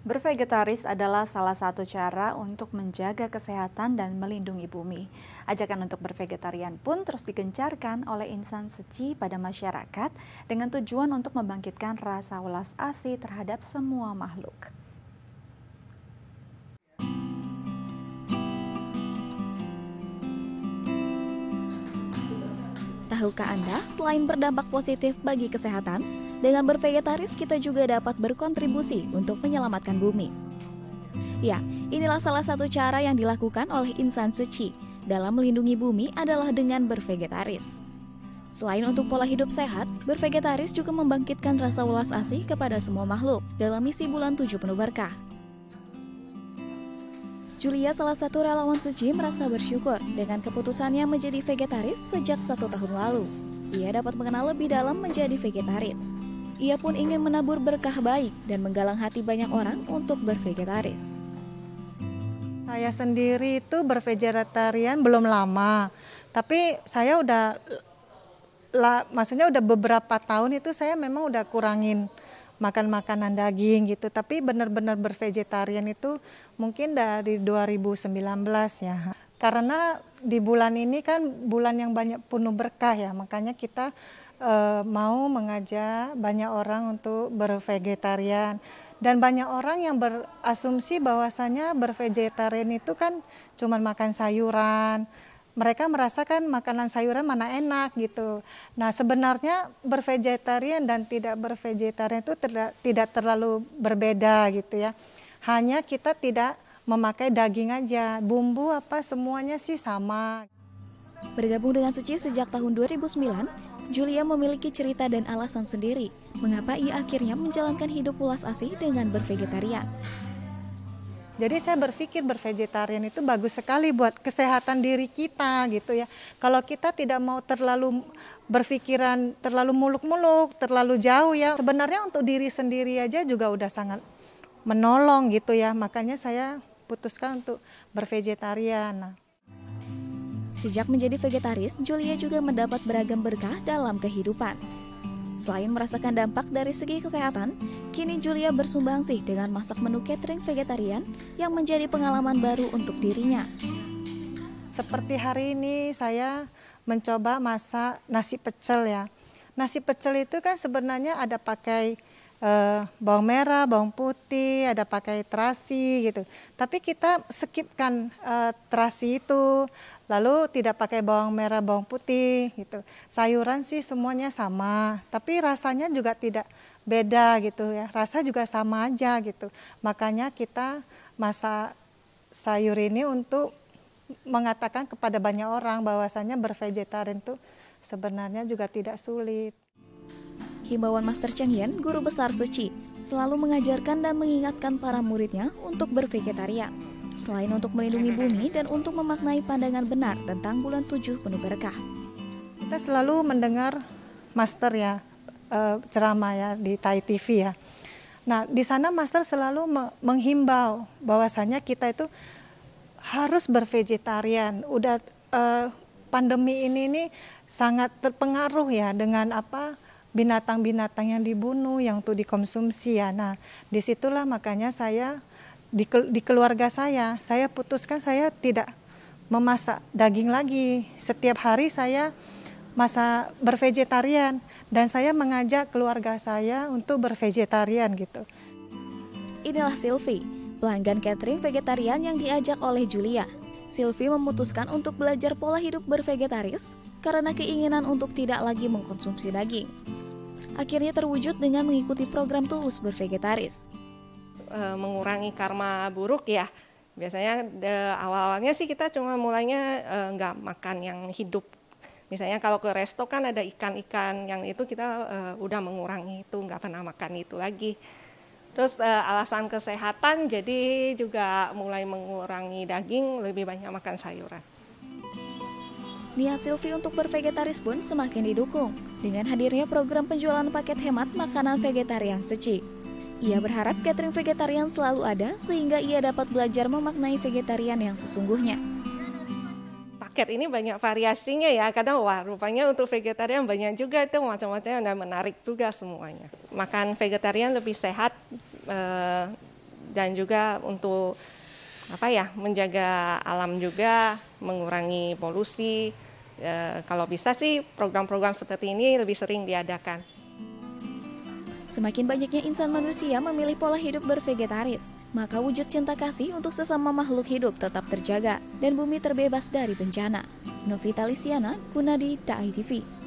Bervegetaris adalah salah satu cara untuk menjaga kesehatan dan melindungi bumi. Ajakan untuk bervegetarian pun terus digencarkan oleh insan suci pada masyarakat dengan tujuan untuk membangkitkan rasa welas asih terhadap semua makhluk. Tahukah Anda, selain berdampak positif bagi kesehatan, dengan bervegetaris kita juga dapat berkontribusi untuk menyelamatkan bumi. Ya, inilah salah satu cara yang dilakukan oleh insan suci dalam melindungi bumi adalah dengan bervegetaris. Selain untuk pola hidup sehat, bervegetaris juga membangkitkan rasa welas asih kepada semua makhluk dalam misi bulan 7 penuh berkah. Julia, salah satu relawan suci, merasa bersyukur dengan keputusannya menjadi vegetaris sejak 1 tahun lalu. Ia dapat mengenal lebih dalam menjadi vegetaris. Ia pun ingin menabur berkah baik dan menggalang hati banyak orang untuk bervegetaris. Saya sendiri itu bervegetarian belum lama, tapi saya maksudnya udah beberapa tahun itu saya memang udah kurangin makan makanan daging gitu, tapi benar-benar bervegetarian itu mungkin dari 2019 ya. Karena di bulan ini kan bulan yang banyak penuh berkah ya, makanya kita mau mengajak banyak orang untuk bervegetarian. Dan banyak orang yang berasumsi bahwasanya bervegetarian itu kan cuma makan sayuran. Mereka merasakan makanan sayuran mana enak gitu. Nah, sebenarnya bervegetarian dan tidak bervegetarian itu tidak terlalu berbeda gitu ya. Hanya kita tidak memakai daging aja, bumbu apa semuanya sih sama. Bergabung dengan Suci sejak tahun 2009, Julia memiliki cerita dan alasan sendiri mengapa ia akhirnya menjalankan hidup welas asih dengan bervegetarian. Jadi saya berpikir bervegetarian itu bagus sekali buat kesehatan diri kita gitu ya. Kalau kita tidak mau terlalu berpikiran terlalu muluk-muluk, terlalu jauh ya. Sebenarnya untuk diri sendiri aja juga udah sangat menolong gitu ya. Makanya saya putuskan untuk bervegetarian. Nah. Sejak menjadi vegetaris, Julia juga mendapat beragam berkah dalam kehidupan. Selain merasakan dampak dari segi kesehatan, kini Julia bersumbangsi dengan masak menu catering vegetarian yang menjadi pengalaman baru untuk dirinya. Seperti hari ini saya mencoba masak nasi pecel ya. Nasi pecel itu kan sebenarnya ada pakai bawang merah, bawang putih, ada pakai terasi gitu. Tapi kita skipkan terasi itu, lalu tidak pakai bawang merah, bawang putih gitu. Sayuran sih semuanya sama, tapi rasanya juga tidak beda gitu ya. Rasa juga sama aja gitu. Makanya kita masak sayur ini untuk mengatakan kepada banyak orang bahwasanya bervegetarian itu sebenarnya juga tidak sulit. Himbauan Master Cheng Yen, guru besar suci, selalu mengajarkan dan mengingatkan para muridnya untuk bervegetarian. Selain untuk melindungi bumi dan untuk memaknai pandangan benar tentang bulan 7 penuh berkah. Kita selalu mendengar Master ya, ceramah ya di Thai TV ya. Nah, di sana Master selalu menghimbau bahwasanya kita itu harus bervegetarian. Udah pandemi ini sangat terpengaruh ya dengan binatang-binatang yang dibunuh, yang untuk dikonsumsi ya. Nah, disitulah makanya saya di keluarga saya putuskan saya tidak memasak daging lagi. Setiap hari saya masak bervegetarian dan saya mengajak keluarga saya untuk bervegetarian gitu. Inilah Sylvie, pelanggan catering vegetarian yang diajak oleh Julia. Sylvie memutuskan untuk belajar pola hidup bervegetaris karena keinginan untuk tidak lagi mengkonsumsi daging. Akhirnya terwujud dengan mengikuti program Tulus Bervegetaris. Mengurangi karma buruk ya. Biasanya awal-awalnya sih kita cuma mulainya nggak makan yang hidup. Misalnya kalau ke resto kan ada ikan-ikan yang itu kita udah mengurangi itu, nggak pernah makan itu lagi. Terus alasan kesehatan jadi juga mulai mengurangi daging, lebih banyak makan sayuran. Niat Sylvie untuk bervegetaris pun semakin didukung dengan hadirnya program penjualan paket hemat makanan vegetarian suci. Ia berharap catering vegetarian selalu ada sehingga ia dapat belajar memaknai vegetarian yang sesungguhnya. Paket ini banyak variasinya ya, kadang wah rupanya untuk vegetarian banyak juga itu macam-macam dan menarik juga semuanya. Makan vegetarian lebih sehat dan juga untuk menjaga alam juga, mengurangi polusi. Kalau bisa sih program-program seperti ini lebih sering diadakan. Semakin banyaknya insan manusia memilih pola hidup bervegetaris, maka wujud cinta kasih untuk sesama makhluk hidup tetap terjaga dan bumi terbebas dari bencana. Novita Lisiana, Kunadi, DAI TV.